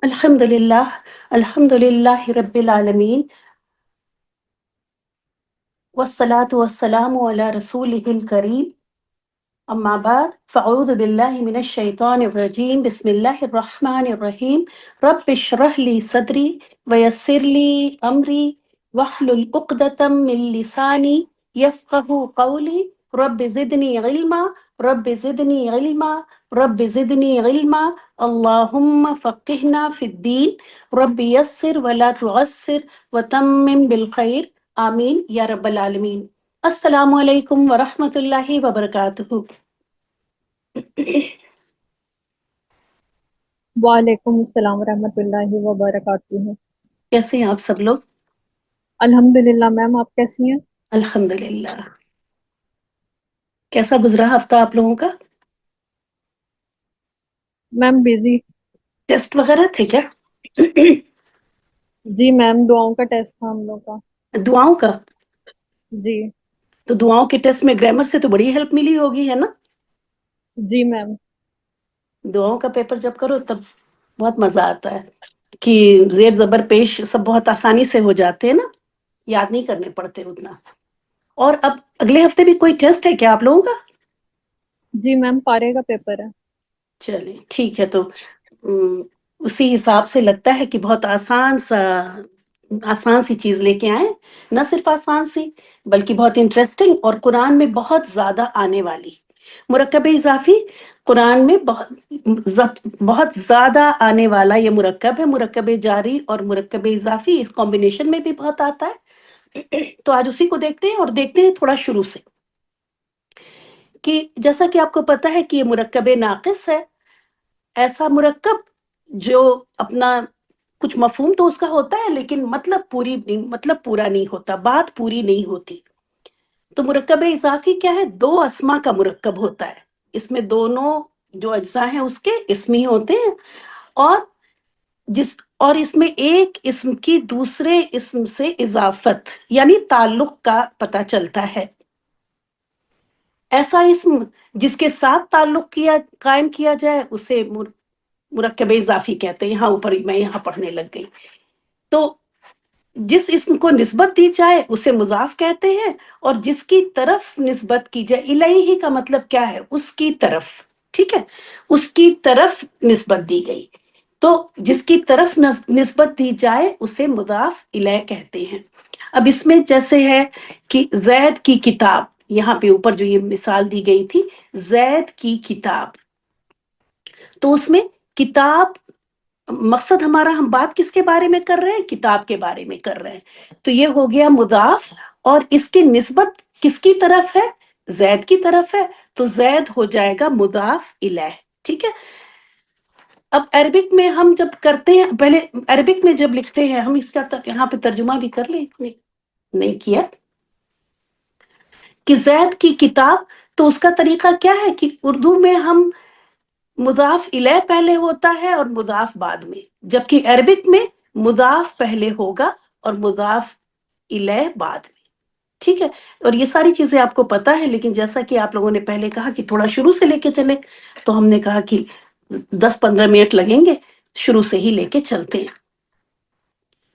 الحمد للہ رب العالمین والصلاة والسلام علی رسولہ الکریم اما بعد فاعوذ باللہ من الشیطان الرجیم بسم اللہ الرحمن الرحیم رب اشرح لی صدری ویسر لی امری واحلل عقدۃ من لسانی یفقہوا قولی رب زدنی علما رب زدنی علما رب زدنی علما اللہم فقہنا فی الدین رب یسر ولا تعسر وتمم بالخیر آمین یا رب العالمین۔ السلام علیکم ورحمۃ اللہ وبرکاتہ۔ وعلیکم السلام ورحمۃ اللہ وبرکاتہ۔ کیسے ہیں آپ سب لوگ؟ الحمد للہ میم، آپ کیسی ہیں؟ الحمدللہ۔ کیسا گزرا ہفتہ آپ لوگوں کا؟ میم بزی۔ ٹیسٹ وغیرہ تھے کیا؟ جی میم، دعاؤں کا ٹیسٹ تھا ہم لوگ کا۔ دعاؤں کا؟ جی تو دعاؤں کے ٹیسٹ میں گرامر سے تو بڑی ہیلپ ملی ہوگی، ہے نا؟ جی میم۔ دعاؤں کا پیپر جب کرو تب بہت مزہ آتا ہے کہ زیر زبر پیش سب بہت آسانی سے ہو جاتے ہیں نا، یاد نہیں کرنے پڑتے اتنا۔ اور اب اگلے ہفتے بھی کوئی ٹیسٹ ہے کیا آپ لوگوں کا؟ جی میم، پارے کا پیپر ہے۔ چلیں ٹھیک ہے، تو اسی حساب سے لگتا ہے کہ بہت آسان سی چیز لے کے آئیں، نہ صرف آسان سی بلکہ بہت انٹرسٹنگ اور قرآن میں بہت زیادہ آنے والی۔ مرکب اضافی قرآن میں بہت زیادہ آنے والا یہ مرکب ہے۔ مرکب جاری اور مرکب اضافی اس کمبینیشن میں بھی بہت آتا ہے۔ تو آج اسی کو دیکھتے ہیں، اور دیکھتے ہیں تھوڑا شروع سے کہ جیسا کہ آپ کو پتا ہے کہ یہ مرکب ناقص ہے، ایسا مرکب جو اپنا کچھ مفہوم تو اس کا ہوتا ہے لیکن مطلب پورا نہیں ہوتا، بات پوری نہیں ہوتی۔ تو مرکب اضافی کیا ہے؟ دو اسما کا مرکب ہوتا ہے، اس میں دونوں جو اجزاء ہیں اس کے اسمی ہوتے ہیں، اور اس میں ایک اسم کی دوسرے اسم سے اضافت یعنی تعلق کا پتہ چلتا ہے۔ ایسا اسم جس کے ساتھ تعلق قائم کیا جائے اسے مرکب اضافی کہتے ہیں۔ یہاں اوپر میں یہاں پڑھنے لگ گئی، تو جس اسم کو نسبت دی جائے اسے مضاف کہتے ہیں، اور جس کی طرف نسبت کی جائے، الیہ کا مطلب کیا ہے؟ اس کی طرف، ٹھیک ہے، اس کی طرف نسبت دی گئی، تو جس کی طرف نسبت دی جائے اسے مضاف الیہ کہتے ہیں۔ اب اس میں جیسے ہے کہ زید کی کتاب، یہاں پہ اوپر جو یہ مثال دی گئی تھی زید کی کتاب، تو اس میں کتاب مقصد ہمارا، ہم بات کس کے بارے میں کر رہے ہیں؟ کتاب کے بارے میں کر رہے ہیں، تو یہ ہو گیا مضاف، اور اس کی نسبت کس کی طرف ہے؟ زید کی طرف ہے، تو زید ہو جائے گا مضاف الیہ، ٹھیک ہے۔ اب عربک میں ہم جب کرتے ہیں، پہلے عربک میں جب لکھتے ہیں ہم اس کا یہاں پہ ترجمہ بھی کر لیں، نہیں کیا کہ زید کی کتاب، تو اس کا طریقہ کیا ہے کہ اردو میں ہم مضاف الیہ پہلے ہوتا ہے اور مضاف بعد میں، جبکہ عربک میں مضاف پہلے ہوگا اور مضاف الیہ بعد میں، ٹھیک ہے۔ اور یہ ساری چیزیں آپ کو پتا ہے، لیکن جیسا کہ آپ لوگوں نے پہلے کہا کہ تھوڑا شروع سے لے کے چلیں، تو ہم نے کہا کہ 10-15 منٹ لگیں گے، شروع سے ہی لے کے چلتے ہیں۔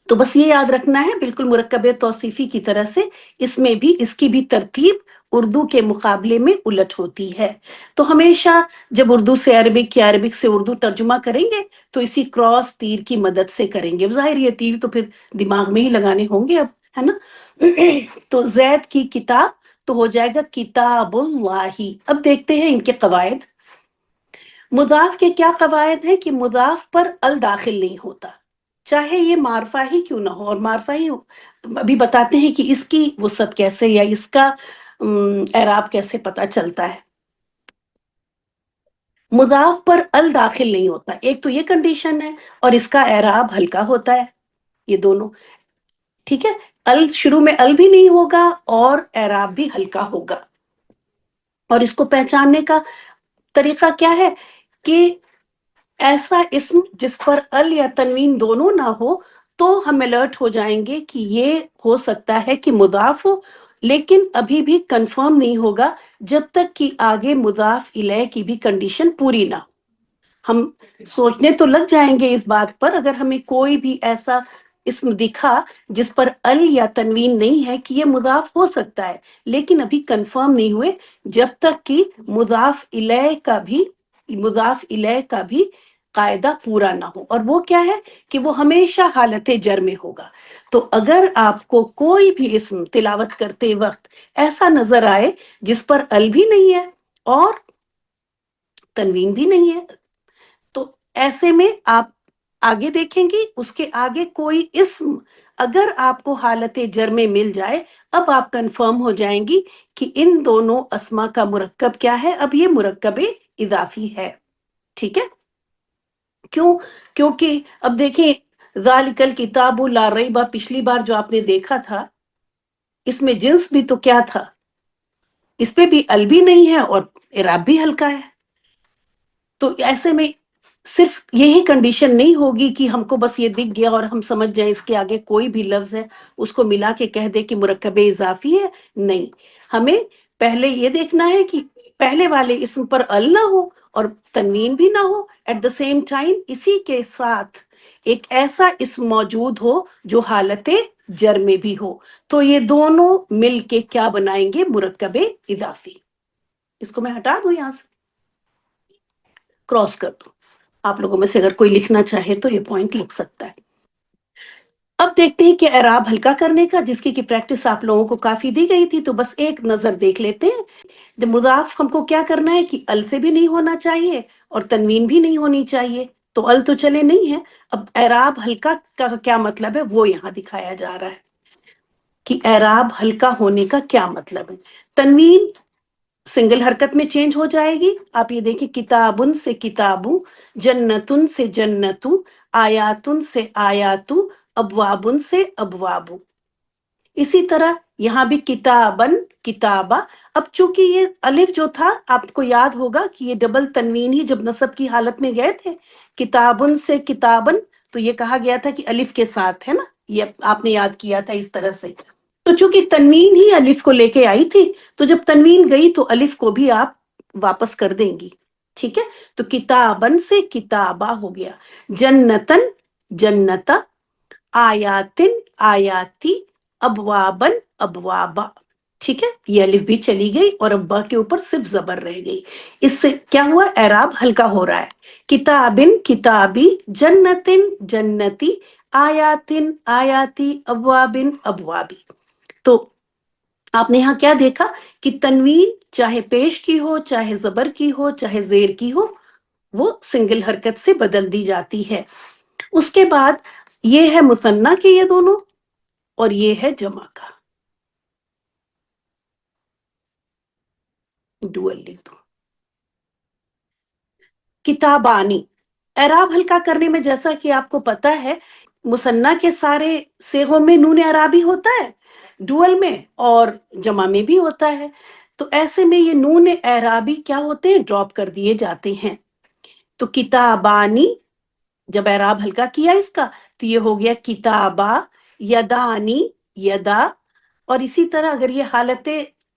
تو بس یہ یاد رکھنا ہے، بالکل مرکب توصیفی کی طرح سے اس میں بھی اس کی بھی ترتیب اردو کے مقابلے میں الٹ ہوتی ہے۔ تو ہمیشہ جب اردو سے عربک یا عربک سے اردو ترجمہ کریں گے تو اسی کراس تیر کی مدد سے کریں گے۔ ظاہر یہ تیر تو پھر دماغ میں ہی لگانے ہوں گے اب، ہے نا۔ تو زید کی کتاب تو ہو جائے گا کتاب اللہ۔ اب دیکھتے ہیں ان کے قواعد۔ مضاف کے کیا قواعد ہیں کہ مضاف پر ال داخل نہیں ہوتا، چاہے یہ معرفہ ہی کیوں نہ ہو، اور معرفہ ہی ابھی بتاتے ہیں کہ اس کی وسعت کیسے یا اس کا اعراب کیسے پتہ چلتا ہے۔ مضاف پر ال داخل نہیں ہوتا، ایک تو یہ کنڈیشن ہے، اور اس کا اعراب ہلکا ہوتا ہے، یہ دونوں، ٹھیک ہے۔ ال شروع میں ال بھی نہیں ہوگا اور اعراب بھی ہلکا ہوگا۔ اور اس کو پہچاننے کا طریقہ کیا ہے کہ ایسا اسم جس پر ال یا تنوین دونوں نہ ہو تو ہم الرٹ ہو جائیں گے کہ یہ ہو سکتا ہے کہ مضاف ہو، لیکن ابھی بھی کنفرم نہیں ہوگا جب تک کہ آگے مضاف الیہ کی بھی کنڈیشن پوری نہ ہو۔ ہم سوچنے تو لگ جائیں گے اس بات پر اگر ہمیں کوئی بھی ایسا اسم دکھا جس پر ال یا تنوین نہیں ہے کہ یہ مضاف ہو سکتا ہے، لیکن ابھی کنفرم نہیں ہوئے جب تک کہ مضاف الیہ کا بھی قاعدہ پورا نہ ہو، اور وہ کیا ہے کہ وہ ہمیشہ حالت جر میں ہوگا۔ تو اگر آپ کو کوئی بھی اسم تلاوت کرتے وقت ایسا نظر آئے جس پر ال بھی نہیں ہے اور تنوین بھی نہیں ہے، تو ایسے میں آپ آگے دیکھیں گی اس کے آگے کوئی اسم اگر آپ کو حالت جر میں مل جائے، اب آپ کنفرم ہو جائیں گی کہ ان دونوں اسما کا مرکب کیا ہے، اب یہ مرکب اضافی ہے۔ ٹھیک ہے؟ کیوں؟ کیونکہ اب دیکھیں ذالک الکتاب لا ریب، پچھلی بار جو آپ نے دیکھا تھا اس میں جنس بھی تو کیا تھا، اس پہ بھی ال بھی نہیں ہے اور اعراب بھی ہلکا ہے۔ تو ایسے میں صرف یہی کنڈیشن نہیں ہوگی کہ ہم کو بس یہ دکھ گیا اور ہم سمجھ جائیں اس کے آگے کوئی بھی لفظ ہے اس کو ملا کے کہہ دے کہ مرکب اضافی ہے، نہیں، ہمیں پہلے یہ دیکھنا ہے کہ پہلے والے اسم پر ال نہ ہو اور تنوین بھی نہ ہو، ایٹ دا سیم ٹائم اسی کے ساتھ ایک ایسا اسم موجود ہو جو حالت جر میں بھی ہو، تو یہ دونوں مل کے کیا بنائیں گے، مرکب اضافی۔ اس کو میں ہٹا دوں یہاں سے، کراس کر دوں، آپ لوگوں میں سے اگر کوئی لکھنا چاہے تو یہ پوائنٹ لکھ سکتا ہے۔ اب دیکھتے ہیں کہ اعراب ہلکا کرنے کا، جس کی پریکٹس آپ لوگوں کو کافی دی گئی تھی، تو بس ایک نظر دیکھ لیتے ہیں۔ جب مضاف ہم کو کیا کرنا ہے کہ ال سے بھی نہیں ہونا چاہیے اور تنوین بھی نہیں ہونی چاہیے، تو ال تو چلے نہیں ہے۔ اب اعراب ہلکا کا کیا مطلب ہے وہ یہاں دکھایا جا رہا ہے کہ اعراب ہلکا ہونے کا کیا مطلب ہے۔ تنوین سنگل حرکت میں چینج ہو جائے گی، آپ یہ دیکھیں کتابن سے کتابوں، جنتن سے جنتوں، آیاتن سے آیاتو، ابوابن سے ابوابو۔ اسی طرح یہاں بھی کتابن کتابہ، اب چونکہ یہ الف جو تھا آپ کو یاد ہوگا کہ یہ ڈبل تنوین ہی جب نصب کی حالت میں گئے تھے، کتابن سے کتابن، تو یہ کہا گیا تھا کہ الف کے ساتھ ہے نا، یہ آپ نے یاد کیا تھا اس طرح سے۔ تو چونکہ تنوین ہی الف کو لے کے آئی تھی، تو جب تنوین گئی تو الف کو بھی آپ واپس کر دیں گی۔ ٹھیک ہے؟ تو کتابن سے کتابہ ہو گیا، جنتن جنتا، آیاتن آیاتی، ابوابن ابوابا۔ ٹھیک ہے؟ یہ الف بھی چلی گئی اور اب با کے اوپر صرف زبر رہ گئی۔ اس سے کیا ہوا، اعراب ہلکا ہو رہا ہے۔ کتابن کتابی، جنتن جنتی، آیاتن آیاتی، ابوابن ابوابی۔ تو آپ نے یہاں کیا دیکھا کہ تنوین چاہے پیش کی ہو، چاہے زبر کی ہو، چاہے زیر کی ہو، وہ سنگل حرکت سے بدل دی جاتی ہے۔ اس کے بعد یہ ہے مثنیٰ کے یہ دونوں، اور یہ ہے جمع کا، ڈوئل لکھ دو۔ کتابانی، اعراب ہلکا کرنے میں جیسا کہ آپ کو پتا ہے مثنیٰ کے سارے صیغوں میں نون اعرابی ہوتا ہے، ڈوئل میں اور جمع میں بھی ہوتا ہے، تو ایسے میں یہ نون اعرابی کیا ہوتے ہیں، ڈراپ کر دیے جاتے ہیں۔ تو کتابانی جب اعراب ہلکا کیا اس کا تو یہ ہو گیا کتابہ، یدانی یدا، اور اسی طرح اگر یہ حالت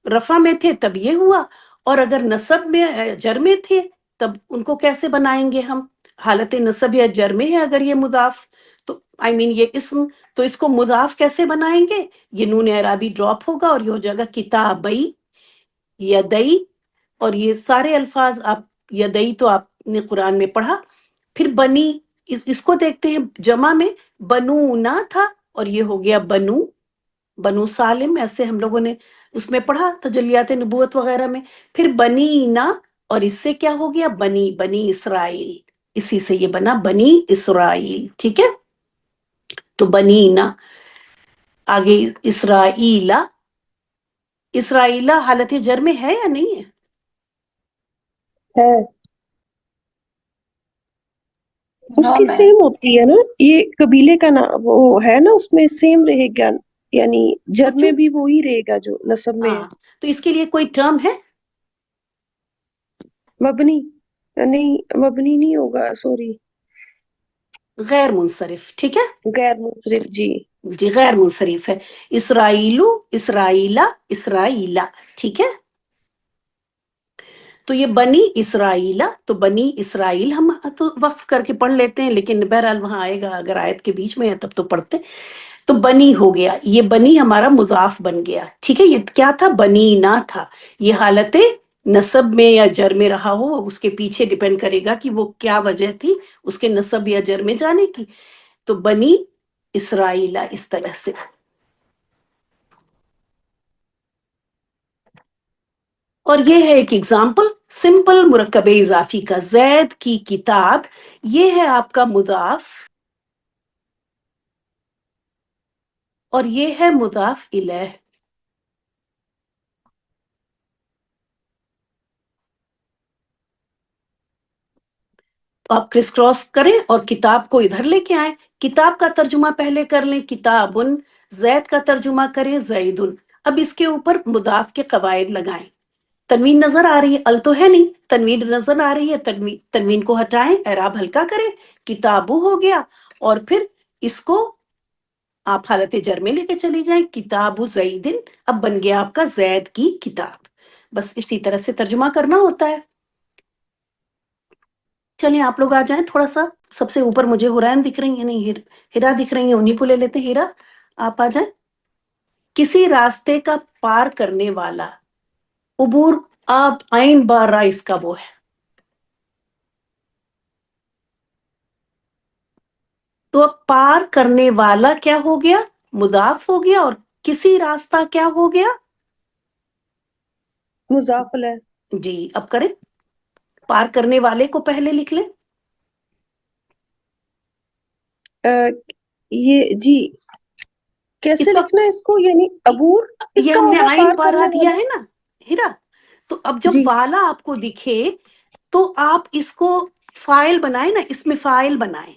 رفع میں تھے تب یہ ہوا، اور اگر نصب میں جر میں تھے تب ان کو کیسے بنائیں گے ہم، حالت نصب یا جر میں ہے اگر یہ مضاف، تو یہ اسم، تو اس کو مضاف کیسے بنائیں گے، یہ نون اعرابی ڈراپ ہوگا اور یہ ہو جائے گا کتابئی، یدئی، اور یہ سارے الفاظ آپ یدئی تو آپ نے قرآن میں پڑھا۔ پھر بنی، اس کو دیکھتے ہیں جمع میں، بنونا تھا اور یہ ہو گیا بنو، بنو سالم، ایسے ہم لوگوں نے اس میں پڑھا تجلیات نبوت وغیرہ میں۔ پھر بنینا، اور اس سے کیا ہو گیا بنی، بنی اسرائیل، اسی سے یہ بنا بنی اسرائیل۔ ٹھیک ہے؟ تو بنینا، آگے اسرائیلا، اسرائیلا حالت جر میں ہے یا نہیں ہے؟ ہے، اس ہاں کی میں سیم ہوتی ہے نا، یہ قبیلے کا نام وہ ہے نا، اس میں سیم رہے گا، یعنی تو جر میں بھی وہی رہے گا جو نصب میں ہاں، ہے۔ تو اس کے لیے کوئی ٹرم ہے؟ مبنی نہیں، مبنی نہیں ہوگا، سوری، غیر منصرف۔ ٹھیک ہے غیر منصرف، جی۔ جی، غیر منصرف ہے، اسرائیلو، اسرائیلا، اسرائیلا۔ ٹھیک ہے؟ تو یہ بنی اسرائیلا، تو بنی اسرائیل ہم تو وقف کر کے پڑھ لیتے ہیں، لیکن بہرحال وہاں آئے گا اگر آیت کے بیچ میں ہے تب تو پڑھتے. تو بنی ہو گیا، یہ بنی ہمارا مضاف بن گیا. ٹھیک ہے، یہ کیا تھا؟ بنی نہ تھا. یہ حالت نصب میں یا جر میں رہا ہو، اس کے پیچھے ڈیپینڈ کرے گا کہ وہ کیا وجہ تھی اس کے نصب یا جر میں جانے کی. تو بنی اسرائیلا اس طرح سے. اور یہ ہے ایک ایگزامپل سمپل مرکب اضافی کا. زید کی کتاب، یہ ہے آپ کا مضاف اور یہ ہے مضاف الیہ. تو آپ کرس کراس کریں اور کتاب کو ادھر لے کے آئیں. کتاب کا ترجمہ پہلے کر لیں کتابن، زید کا ترجمہ کریں زیدن. اب اس کے اوپر مضاف کے قواعد لگائیں. تنوین نظر آ رہی ہے؟ ال تو ہے نہیں، تنوین نظر آ رہی ہے. تنوین کو ہٹائیں، اعراب ہلکا کریں. کتابو ہو گیا، اور پھر اس کو آپ حالت جر میں لے کے چلی جائیں. کتاب زیدن اب بن گیا آپ کا زید کی کتاب. بس اسی طرح سے ترجمہ کرنا ہوتا ہے. چلیں آپ لوگ آ جائیں تھوڑا سا. سب سے اوپر مجھے حرین دکھ رہی ہیں، نہیں ہیرا دکھ رہی ہیں، انہیں کو لے لیتے ہیں. ہیرا آپ آ جائیں. کسی راستے کا پار کرنے والا، عبور آپ عین بارہ اس کا وہ ہے. تو اب پار کرنے والا کیا ہو گیا؟ مضاف ہو گیا. اور کسی راستہ کیا ہو گیا؟ مضاف الیہ. جی اب کریں. پار کرنے والے کو پہلے لکھ لیں. یہ جی اس کیسے وقت لکھنا ہے اس کو؟ یعنی عبور کس یہ کا ہم نے ہوگا؟ عین پار بارہ کرنے دیا والا. ہے نا ہیرا. تو اب جب جی والا آپ کو دکھے تو آپ اس کو فائل بنائیں نا، اس میں فائل بنائیں.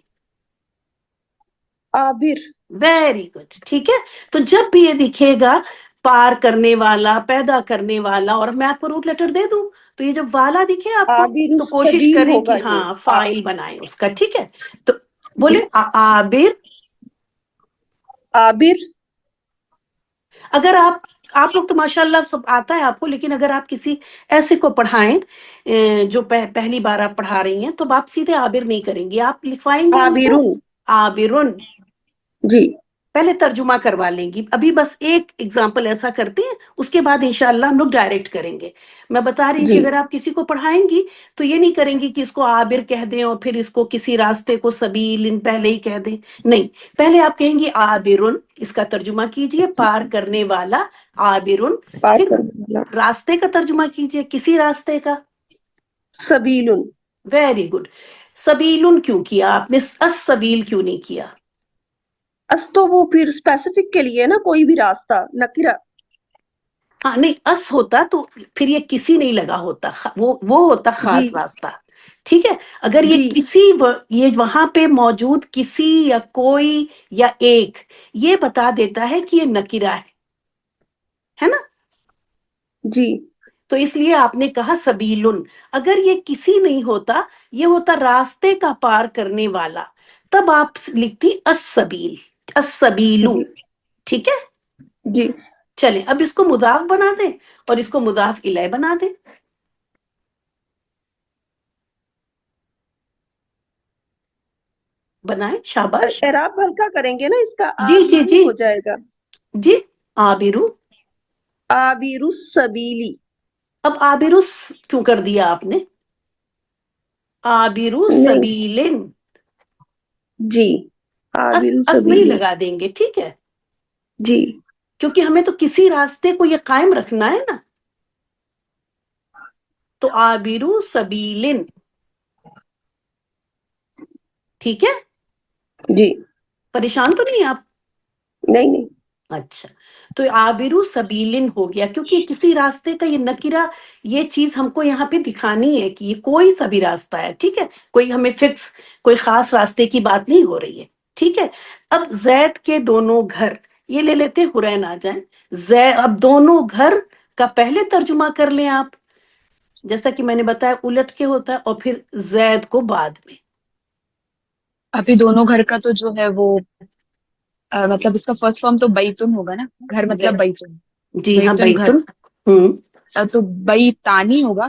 عابر. Very good. ٹھیک ہے، تو جب بھی یہ دکھے گا پار کرنے والا، پیدا کرنے والا، اور میں آپ کو روٹ لیٹر دے دوں تو یہ جب والا دکھے آپ کو عابر تو کوشش السبیل کریں ہوگا کہ یہ. ہاں فائل بنائیں اس کا. ٹھیک ہے، تو جی بولے عابر. عابر. اگر آپ لوگ تو ماشاء اللہ سب آتا ہے آپ کو، لیکن اگر آپ کسی ایسے کو پڑھائیں جو پہلی بار آپ پڑھا رہی ہیں، تو آپ سیدھے عابر نہیں کریں گی، آپ لکھوائیں گے ان کو عابرون. عابرن. جی پہلے ترجمہ کروا لیں گی. ابھی بس ایک ایگزامپل ایسا کرتے ہیں، اس کے بعد انشاءاللہ ہم لوگ ڈائریکٹ کریں گے. میں بتا رہی ہوں کہ جی اگر آپ کسی کو پڑھائیں گی تو یہ نہیں کریں گی کہ اس کو عابر کہہ دیں اور پھر اس کو کسی راستے کو سبیل ان پہلے ہی کہہ دیں. نہیں، پہلے آپ کہیں گی عابرن، اس کا ترجمہ کیجئے پار کرنے والا عابرن. پار پھر کرنے والا راستے کا ترجمہ کیجئے کسی راستے کا. سبیل. Very good. سبیلن کیوں کیا آپ نے؟ السبیل کیوں نہیں کیا؟ اس تو وہ پھر اسپیسیفک کے لیے نا، کوئی بھی راستہ نکرہ. ہاں نہیں، اس ہوتا تو پھر یہ کسی نہیں لگا ہوتا، وہ ہوتا جی خاص راستہ. ٹھیک ہے، اگر یہ جی کسی یہ وہاں پہ موجود کسی یا کوئی یا ایک، یہ بتا دیتا ہے کہ یہ نکرہ ہے نا. جی تو اس لیے آپ نے کہا سبیلن. اگر یہ کسی نہیں ہوتا، یہ ہوتا راستے کا پار کرنے والا، تب آپ لکھتی السبیل، السبیلو. جی ٹھیک ہے، جی چلیں اب اس کو مضاف بنا دیں اور اس کو مضاف الیہ بنا دیں. بنائیں، شاباش. اعراب ہلکا کریں گے نا اس کا؟ جی جی عابرو جی ہو جائے گا. جی عابرو. عابر السبیلی. اب عابرس کیوں کر دیا آپ نے؟ عابرو نہیں سبیلن. جی عابر اس نہیں السبیلی. لگا دیں گے. ٹھیک ہے، جی کیونکہ ہمیں تو کسی راستے کو یہ قائم رکھنا ہے نا. تو عابرو سبیلن. ٹھیک ہے، جی پریشان تو نہیں آپ؟ نہیں نہیں. اچھا، تو عابرو سبیلن ہو گیا کیونکہ کسی راستے کا یہ نکرہ، یہ چیز ہم کو یہاں پہ دکھانی ہے کہ یہ کوئی سا بھی راستہ ہے. ٹھیک ہے، کوئی ہمیں فکس کوئی خاص راستے کی بات نہیں ہو رہی ہے. ٹھیک ہے، اب زید کے دونوں گھر، یہ لے لیتے ہیں حرین آ جائیں. اب دونوں گھر کا پہلے ترجمہ کر لیں آپ، جیسا کہ میں نے بتایا الٹ کے ہوتا ہے، اور پھر زید کو بعد میں. ابھی دونوں گھر کا تو جو ہے وہ مطلب اس کا فرسٹ فارم تو بیتن ہوگا نا، گھر مطلب بیتن. جی ہاں بیتن گھر. بیتن. ہوں. تو بیتانی ہوگا.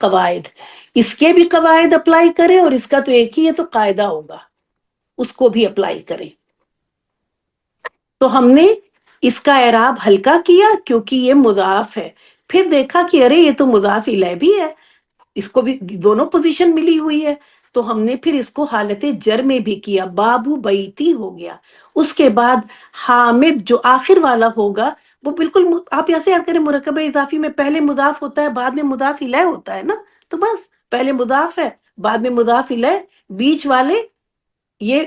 قواعد، اس کے بھی قواعد اپلائی کریں اور اس کا تو ایک ہی ہے تو قاعدہ ہوگا، اس کو بھی اپلائی کریں. تو ہم نے اس کا اعراب ہلکا کیا کیونکہ یہ مضاف ہے، پھر دیکھا کہ ارے یہ تو مضاف الیہ بھی ہے، اس کو بھی دونوں پوزیشن ملی ہوئی ہے، تو ہم نے پھر اس کو حالت جر میں بھی کیا، بابو بیتی ہو گیا. اس کے بعد حامد جو آخر والا ہوگا وہ بالکل آپ ایسے یاد کریں مرکب اضافی میں پہلے مضاف ہوتا ہے بعد میں مضاف الیہ ہوتا ہے نا، تو بس پہلے مضاف ہے بعد میں مضاف الیہ، بیچ والے یہ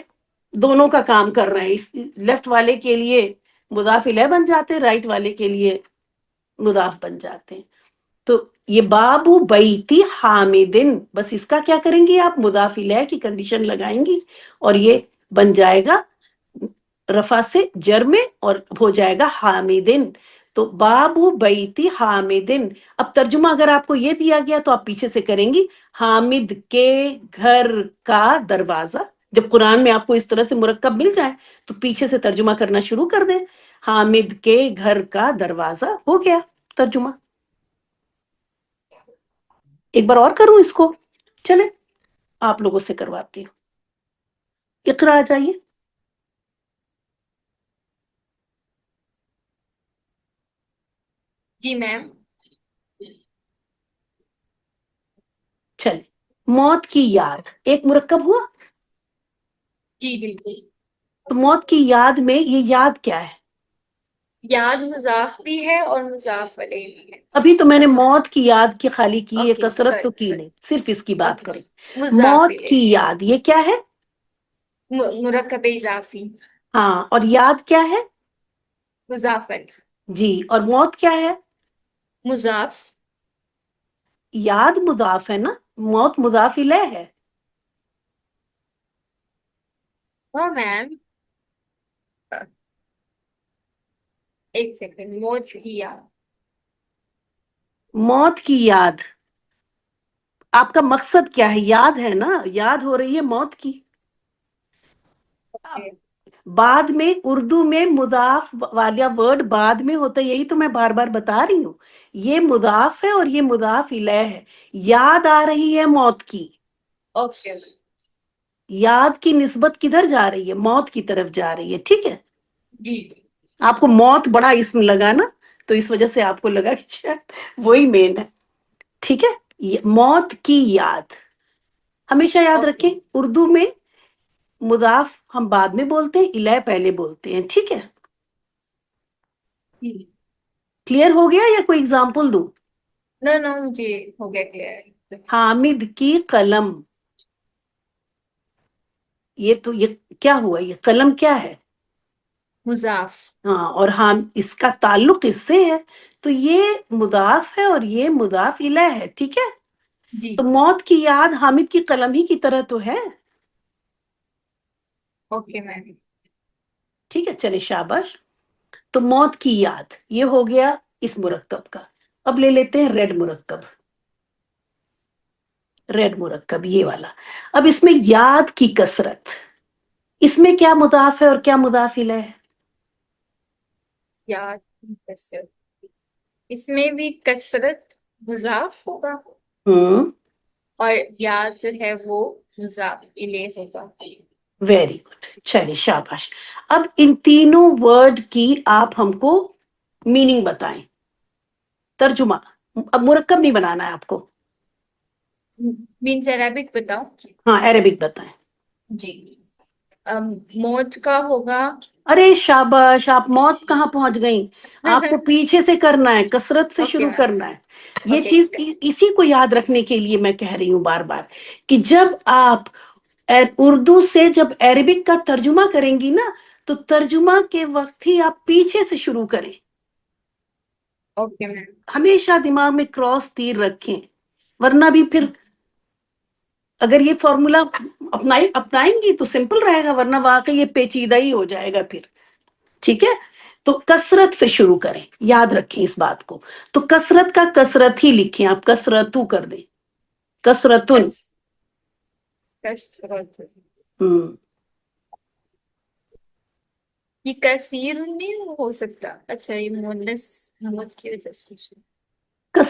دونوں کا کام کر رہے ہیں، اس لیفٹ والے کے لیے مضاف الیہ بن جاتے ہیں، رائٹ والے کے لیے مضاف بن جاتے ہیں. تو یہ بابو بیتی حامدن، بس اس کا کیا کریں گی آپ، مضاف الیہ کی کنڈیشن لگائیں گی اور یہ بن جائے گا رفع سے جر میں اور ہو جائے گا حامدن. تو بابو بیتی حامدن. اب ترجمہ اگر آپ کو یہ دیا گیا تو آپ پیچھے سے کریں گی، حامد کے گھر کا دروازہ. جب قرآن میں آپ کو اس طرح سے مرکب مل جائے تو پیچھے سے ترجمہ کرنا شروع کر دیں، حامد کے گھر کا دروازہ، ہو گیا ترجمہ. ایک بار اور کروں اس کو، چلیں آپ لوگوں سے کرواتی ہوں. اقرا آ جائیے. جی میم. چلیں، موت کی یاد ایک مرکب ہوا. جی بالکل. تو موت کی یاد میں یہ یاد کیا ہے؟ یاد مضاف بھی ہے اور مضاف علیہ بھی ہے. ابھی تو میں نے اچھا. موت کی یاد کی خالی کی ہے، اوکے کثرت تو سر کی سر. نہیں، صرف اس کی بات اوکے. کریں. مضاف موت کی علیہ. یاد یہ کیا ہے؟ مرکب اضافی. ہاں، اور یاد کیا ہے؟ مضاف علیہ. جی، اور موت کیا ہے؟ مضاف. یاد مضاف ہے نا، موت مضاف الیہ ہے. ہاں میم. ایک سیکنڈ. موت کی یاد. موت کی یاد آپ کا مقصد کیا ہے؟ یاد ہے نا، یاد ہو رہی ہے موت کی. اوکے. بعد میں اردو میں مضاف والا ورڈ بعد میں ہوتا ہے، یہی تو میں بار بار بتا رہی ہوں. یہ مضاف ہے اور یہ مضاف الیہ ہے. یاد آ رہی ہے موت کی، اوکے. یاد کی نسبت کدھر جا رہی ہے؟ موت کی طرف جا رہی ہے. ٹھیک ہے، جی جی. آپ کو موت بڑا اسم لگا نا، تو اس وجہ سے آپ کو لگا کہ شاید وہی مین ہے. ٹھیک ہے، موت کی یاد ہمیشہ یاد اوکے. رکھیں. اردو میں مضاف ہم بعد میں بولتے ہیں، الیہ پہلے بولتے ہیں. ٹھیک ہے، جی. کلیئر ہو گیا یا کوئی اگزامپل دوں؟ نو نو مجھے ہو گیا کلیئر. حامد کی قلم، یہ تو یہ کیا ہوا، یہ قلم کیا ہے؟ مضاف. ہاں، اور ہاں اس کا تعلق اس سے ہے، تو یہ مضاف ہے اور یہ مضاف الیہ ہے. ٹھیک ہے، جی. تو موت کی یاد حامد کی قلم ہی کی طرح تو ہے. Okay ma'am. ٹھیک ہے، چلے شاباش. تو موت کی یاد یہ ہو گیا اس مرکب کا. اب لے لیتے ہیں ریڈ مرکب. ریڈ مرکب یہ والا. اب اس میں یاد کی کثرت، اس میں کیا مضاف ہے اور کیا مضاف الیہ ہے؟ یاد کی کثرت. اس میں بھی کثرت مضاف ہوگا ہوں، اور یاد جو ہے وہ مضاف الیہ ہوگا. ویری گڈ، چلیے شاباش. اب ان تینوں ورڈ کی آپ ہم کو میننگ بتائیں، ترجمہ. اب مرکب نہیں بنانا ہے آپ کو، مینس عربک بتاؤ. ہاں عربک بتائیں. جی. موت کا ہوگا. ارے شاباش، آپ موت کہاں پہنچ گئیں؟ آپ کو پیچھے سے کرنا ہے، کثرت سے اوکے شروع میم. کرنا ہے. یہ اوکے. چیز اسی کو یاد رکھنے کے لیے میں کہہ رہی ہوں بار بار کہ جب آپ اردو سے جب عربک کا ترجمہ کریں گی نا تو ترجمہ کے وقت ہی آپ پیچھے سے شروع کریں. Okay ma'am. ہمیشہ دماغ میں کراس تیر رکھیں، ورنہ بھی پھر اگر یہ فارمولا اپنائیں گی تو سمپل رہے گا، ورنہ واقعی یہ پیچیدہ ہی ہو جائے گا پھر. ٹھیک ہے، تو کثرت سے شروع کریں، یاد رکھیں اس بات کو. تو کثرت کا کثرت ہی لکھیں، آپ کثرتو کر دیں، کثرتن. کثرت. ہوں، یہ کثیر نہیں ہو سکتا. اچھا، یہ مونس موت کی وجہ سے.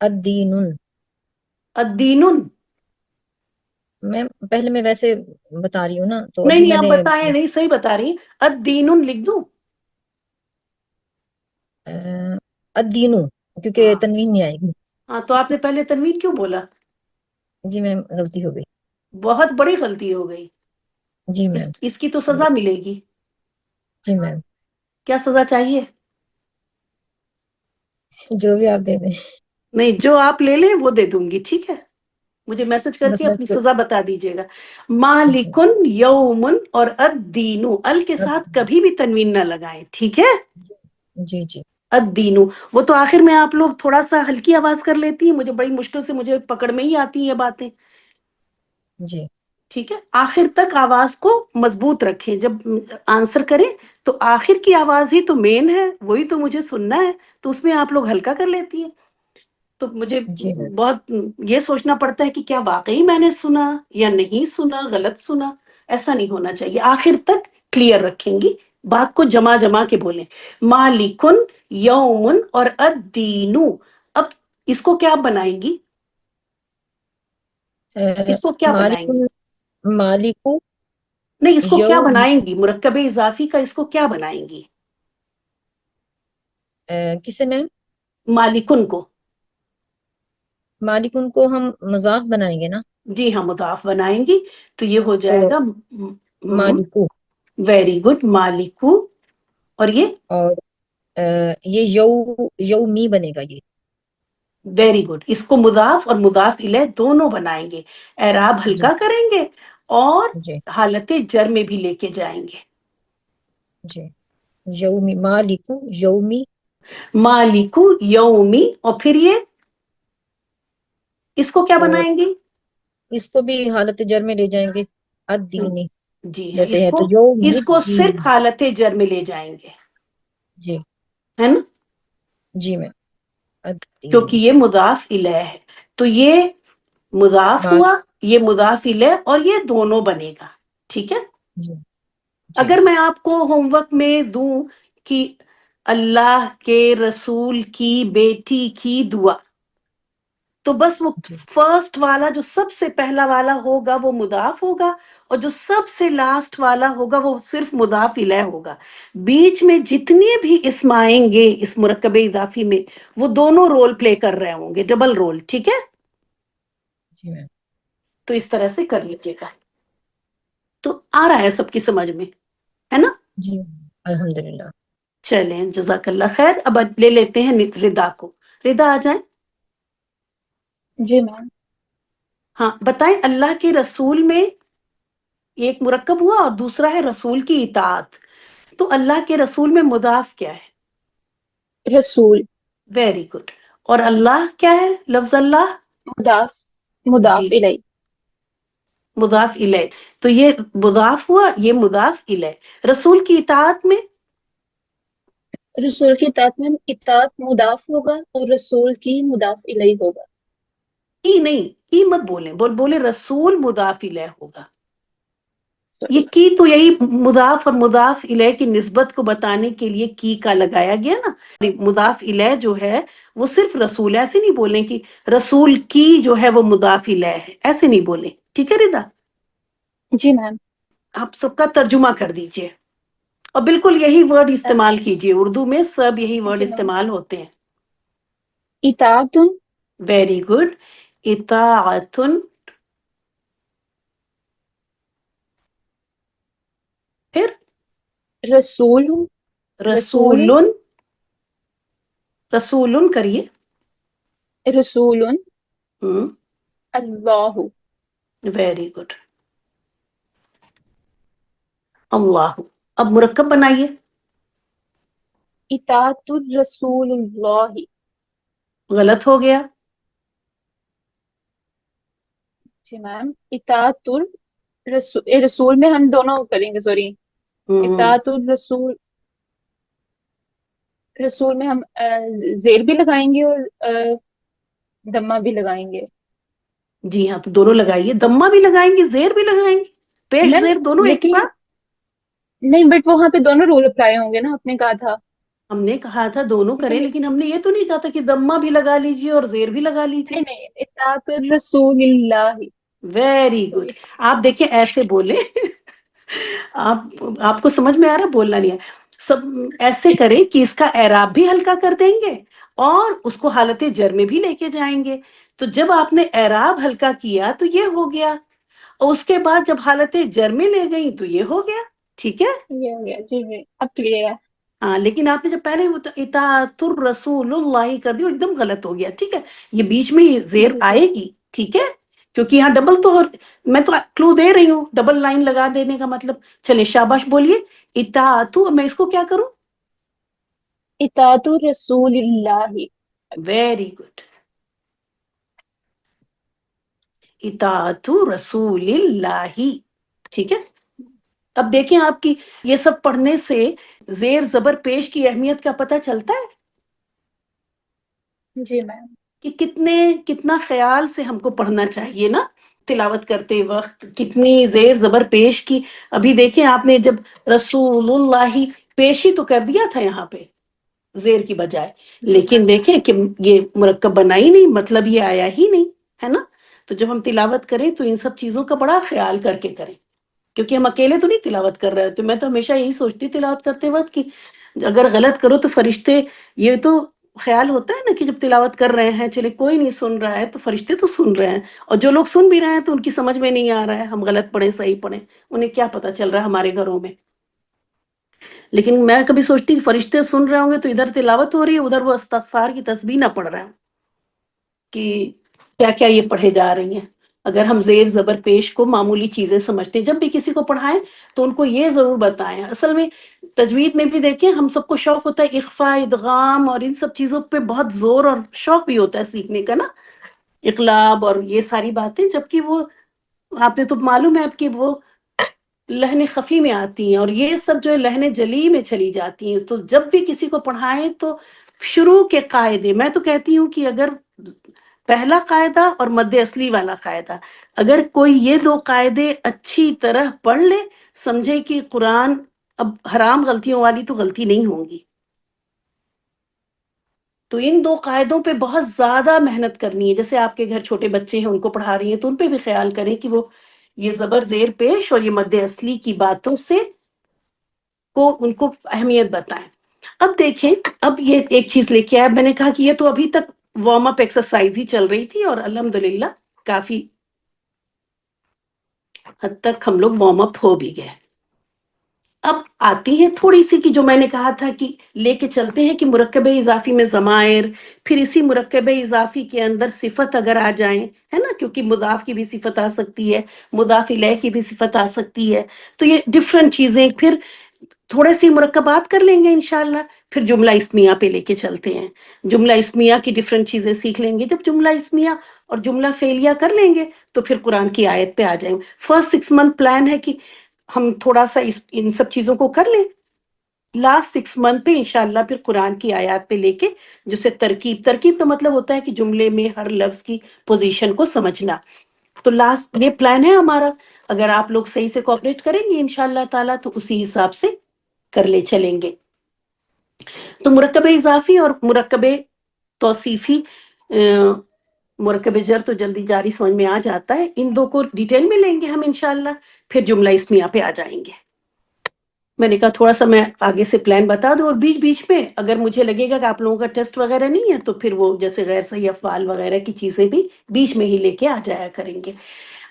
الدین، الدین، میں پہلے میں ویسے بتا رہی ہوں نا، تو نہیں ابھی نہیں میں آپ نے بتائیں، نہیں صحیح بتا رہی. الدین لکھ دوں؟ الدینو، کیونکہ ہاں تنوین نہیں آئے گی. ہاں، تو آپ نے پہلے تنوین کیوں بولا؟ جی میم، غلطی ہو گئی. بہت بڑی غلطی ہو گئی. جی میم، اس کی تو سوری. سزا ملے گی. جی میم، کیا سزا چاہیے؟ جو بھی آپ دے دیں. نہیں، جو آپ لے لیں وہ دے دوں گی، ٹھیک ہے. مجھے میسج کر بس کے میں اپنی سزا بتا دیجیے گا. مالکن یومن اور الدینو، ال کے ساتھ کبھی بھی تنوین نہ لگائیں، ٹھیک ہے. جی جی الدینو، وہ تو آخر میں آپ لوگ تھوڑا سا ہلکی آواز کر لیتی ہیں، مجھے بڑی مشکل سے مجھے پکڑ میں ہی آتی ہیں یہ باتیں. جی ٹھیک ہے، آخر تک آواز کو مضبوط رکھیں. جب آنسر کریں تو آخر کی آواز ہی تو مین ہے، وہی تو مجھے سننا ہے، تو اس میں آپ لوگ ہلکا کر لیتی ہیں. تو مجھے جی میم. بہت یہ سوچنا پڑتا ہے کہ کیا واقعی میں نے سنا یا نہیں سنا، غلط سنا. ایسا نہیں ہونا چاہیے. آخر تک کلیئر رکھیں گی، بات کو جمع جمع کے بولیں. مالکن یومن اور الدینو. اب اس کو کیا بنائیں گی؟ اس کو کیا مالک، بنائیں گی؟ مالکو نہیں، اس کو کیا یوم، بنائیں گی؟ مرکب اضافی کا اس کو کیا بنائیں گی؟ کسے میم؟ مالکن کو. مالکن کو ہم مضاف بنائیں گے نا، جی ہاں، مضاف بنائیں گی تو یہ ہو تو جائے گا. مالکو. Very good, مالکو. اور یہ اور یہ یومی بنے گا. یہ ویری گڈ، اس کو مضاف اور مضاف الیہ دونوں بنائیں گے. اعراب جی ہلکا کریں گے اور جی حالت جر میں بھی لے کے جائیں گے. جی. یومی، مالکو یومی. مالکو یومی. اور پھر یہ اس کو کیا اور بنائیں گے؟ اس کو بھی حالت جر میں لے جائیں گے. الدینی، جی ہاں، جیسے ہے تو یوم اس کو الدین. صرف حالت جر میں لے جائیں گے، جی ہے نا، جی میم. کیونکہ الدینی. یہ مضاف الیہ ہے. تو یہ مضاف مال، ہوا، یہ مضاف الیہ، اور یہ دونوں بنے گا. ٹھیک ہے. جی جی اگر میں آپ کو ہوم ورک میں دوں کہ اللہ کے رسول کی بیٹی کی دعا، تو بس وہ جی فرسٹ والا جو سب سے پہلا والا ہوگا وہ مضاف ہوگا، اور جو سب سے لاسٹ والا ہوگا وہ صرف مضاف الیہ ہوگا. بیچ میں جتنے بھی اسم آئیں گے اس مرکب اضافی میں، وہ دونوں رول پلے کر رہے ہوں گے، ڈبل رول. ٹھیک ہے. جی میم. تو اس طرح سے کر لیجیے گا. تو آ رہا ہے سب کی سمجھ میں، ہے نا؟ جی الحمدللہ. چلیں، جزاک اللہ خیر. اب لے لیتے ہیں ردا کو. ردا آ جائیں. جی میم. ہاں بتائیں، اللہ کے رسول میں ایک مرکب ہوا اور دوسرا ہے رسول کی اطاعت. تو اللہ کے رسول میں مضاف کیا ہے؟ رسول. Very good. اور اللہ کیا ہے لفظ اللہ؟ مضاف، مضاف جی، الیہ. مضاف الیہ. تو یہ مضاف ہوا، یہ مضاف الیہ. رسول کی اطاعت میں رسول کی اطاعت میں اطاعت مضاف ہوگا اور رسول کی مضاف الیہ ہوگا. کی نہیں، کی مت بولیں، بولے رسول مضاف الیہ ہوگا. یہ سوری. کی تو یہی مضاف اور مضاف الیہ کی نسبت کو بتانے کے لیے کی کا لگایا گیا نا. مضاف الیہ جو ہے وہ صرف رسول ہے. ایسے نہیں بولیں کہ رسول کی جو ہے وہ مضاف الیہ ہے، ایسے نہیں بولیں. ٹھیک ہے ردا؟ جی میم. آپ سب کا ترجمہ کر دیجئے اور بالکل یہی ورڈ استعمال کیجئے. اردو میں سب یہی ورڈ جی میم. استعمال ہوتے ہیں. اطاعت، ویری گڈ. اطاعت. پھر رسول، رسول، رسول. رسول کریے. رسول ہوں، اللہ. Very good. اللہ. اب مرکب بنائیے. اطاعت الرسول اللہ. غلط ہو گیا. جی میم. اطاعت الرسول، رسول میں ہم دونوں کریں گے، سوری. ہوں، اطاعت الرسول، رسول میں ہم زیر بھی لگائیں گے اور دمہ بھی لگائیں گے. جی ہاں، تو دونوں لگائیے. دمہ بھی لگائیں گے، زیر بھی لگائیں گے، پیش میم زیر دونوں ایک لیکن ساتھ. نہیں، بٹ وہاں پہ دونوں رول اپلائی ہوں گے نا، آپ نے کہا تھا. ہم نے کہا تھا دونوں کریں، لیکن ہم نے یہ تو نہیں کہا تھا کہ دمہ بھی لگا لیجیے اور زیر بھی لگا لیجیے. نہیں نہیں، اطاعت الرسول اللہ. Very good. آپ دیکھیں ایسے بولے آپ کو سمجھ میں آ رہا، بولنا نہیں ہے. سب ایسے کریں کہ اس کا اعراب بھی ہلکا کر دیں گے اور اس کو حالت جر میں بھی لے کے جائیں گے. تو جب آپ نے اعراب ہلکا کیا تو یہ ہو گیا، اور اس کے بعد جب حالت جر میں لے گئی تو یہ ہو گیا. ٹھیک ہے. یہ ہو گیا جی جی، اب کلیئر ہے. ہاں، لیکن آپ نے جب پہلے اطاعت الرسول اللہ کر دی، وہ ایک دم غلط ہو گیا. ٹھیک ہے، یہ بیچ میں یہ زیر جی جی. آئے گی. ٹھیک ہے، کیونکہ یہاں ڈبل تو میں تو کلو دے رہی ہوں، ڈبل لائن لگا دینے کا مطلب. چلے شاباش بولیے اطاعت. میں اس کو کیا کروں؟ اطاعت الرسول اللہ. Very good. اطاعت رسول اللہ. ٹھیک ہے. اب دیکھیں آپ کی یہ سب پڑھنے سے زیر زبر پیش کی اہمیت کا پتہ چلتا ہے جی میم. کہ کتنا خیال سے ہم کو پڑھنا چاہیے نا تلاوت کرتے وقت. کتنی زیر زبر پیش کی. ابھی دیکھیں آپ نے جب رسول اللہ پیشی تو کر دیا تھا یہاں پہ زیر کی بجائے، لیکن دیکھیں کہ یہ مرکب بنا ہی نہیں، مطلب یہ آیا ہی نہیں ہے نا. تو جب ہم تلاوت کریں تو ان سب چیزوں کا بڑا خیال کر کے کریں، کیونکہ ہم اکیلے تو نہیں تلاوت کر رہے ہوتے. میں تو ہمیشہ یہی سوچتی تلاوت کرتے وقت کہ اگر غلط کرو تو فرشتے، یہ تو خیال ہوتا ہے نا کہ جب تلاوت کر رہے ہیں چلے کوئی نہیں سن رہا ہے تو فرشتے تو سن رہے ہیں، اور جو لوگ سن بھی رہے ہیں تو ان کی سمجھ میں نہیں آ رہا ہے ہم غلط پڑھیں صحیح پڑھیں، انہیں کیا پتا چل رہا ہے ہمارے گھروں میں. لیکن میں کبھی سوچتی کہ فرشتے سن رہے ہوں گے تو ادھر تلاوت ہو رہی ہے، ادھر وہ استغفار کی تسبیح نہ پڑھ رہے ہیں کہ کیا کیا یہ پڑھے جا رہی ہیں. اگر ہم زیر زبر پیش کو معمولی چیزیں سمجھتے ہیں، جب بھی کسی کو پڑھائیں تو ان کو یہ ضرور بتائیں. اصل میں تجوید میں بھی دیکھیں ہم سب کو شوق ہوتا ہے اخفاء، ادغام اور ان سب چیزوں پہ بہت زور اور شوق بھی ہوتا ہے سیکھنے کا نا، اقلاب اور یہ ساری باتیں. جبکہ وہ آپ نے تو معلوم ہے اب کہ وہ لہن خفی میں آتی ہیں، اور یہ سب جو ہے لہن جلی میں چلی جاتی ہیں. تو جب بھی کسی کو پڑھائیں تو شروع کے قاعدے، میں تو کہتی ہوں کہ اگر پہلا قاعدہ اور مد اصلی والا قاعدہ، اگر کوئی یہ دو قاعدے اچھی طرح پڑھ لے، سمجھے کہ قرآن اب حرام غلطیوں والی تو غلطی نہیں ہوگی. تو ان دو قاعدوں پہ بہت زیادہ محنت کرنی ہے. جیسے آپ کے گھر چھوٹے بچے ہیں، ان کو پڑھا رہی ہیں تو ان پہ بھی خیال کریں کہ وہ یہ زبر زیر پیش اور یہ مد اصلی کی باتوں سے ان کو اہمیت بتائیں. اب دیکھیں، اب یہ ایک چیز لے کے آیا. میں نے کہا کہ یہ تو ابھی تک وارم اپ ایکسرسائز ہی چل رہی تھی اور الحمدللہ کافی حد تک ہم لوگ وارم اپ ہو بھی گئے. اب آتی ہے تھوڑی سی کہ جو میں نے کہا تھا کہ لے کے چلتے ہیں کہ مرکب اضافی میں ضمائر، پھر اسی مرکب اضافی کے اندر صفت اگر آ جائیں، ہے نا، کیونکہ مضاف کی بھی صفت آ سکتی ہے، مضاف الیہ کی بھی صفت آ سکتی ہے. تو یہ ڈفرنٹ چیزیں پھر تھوڑے سی مرکبات کر لیں گے انشاءاللہ. پھر جملہ اسمیہ پہ لے کے چلتے ہیں. جملہ اسمیہ کی ڈفرنٹ چیزیں سیکھ لیں گے. جب جملہ اسمیہ اور جملہ فعلیہ کر لیں گے تو پھر قرآن کی آیت پہ آ جائیں گے. فرسٹ 6 منتھ پلان ہے کہ ہم تھوڑا سا ان سب چیزوں کو کر لیں. لاسٹ 6 منتھ پہ انشاءاللہ پھر قرآن کی آیات پہ لے کے جسے ترکیب کا مطلب ہوتا ہے کہ جملے میں ہر لفظ کی پوزیشن کو سمجھنا. تو لاسٹ یہ پلان ہے ہمارا. اگر آپ لوگ صحیح سے کوآپریٹ کریں گے انشاءاللہ تعالیٰ تو اسی حساب سے کر لے چلیں گے. تو مرکب اضافی اور مرکب توصیفی، مرکب جر تو جلدی جاری سمجھ میں آ جاتا ہے. ان دو کو ڈیٹیل میں لیں گے ہم انشاءاللہ. پھر جملہ اسمیہ پہ آ جائیں گے. میں نے کہا تھوڑا سا میں آگے سے پلان بتا دوں، اور بیچ بیچ میں اگر مجھے لگے گا کہ آپ لوگوں کا ٹیسٹ وغیرہ نہیں ہے تو پھر وہ جیسے غیر صحیح افعال وغیرہ کی چیزیں بھی بیچ میں ہی لے کے آ جایا کریں گے.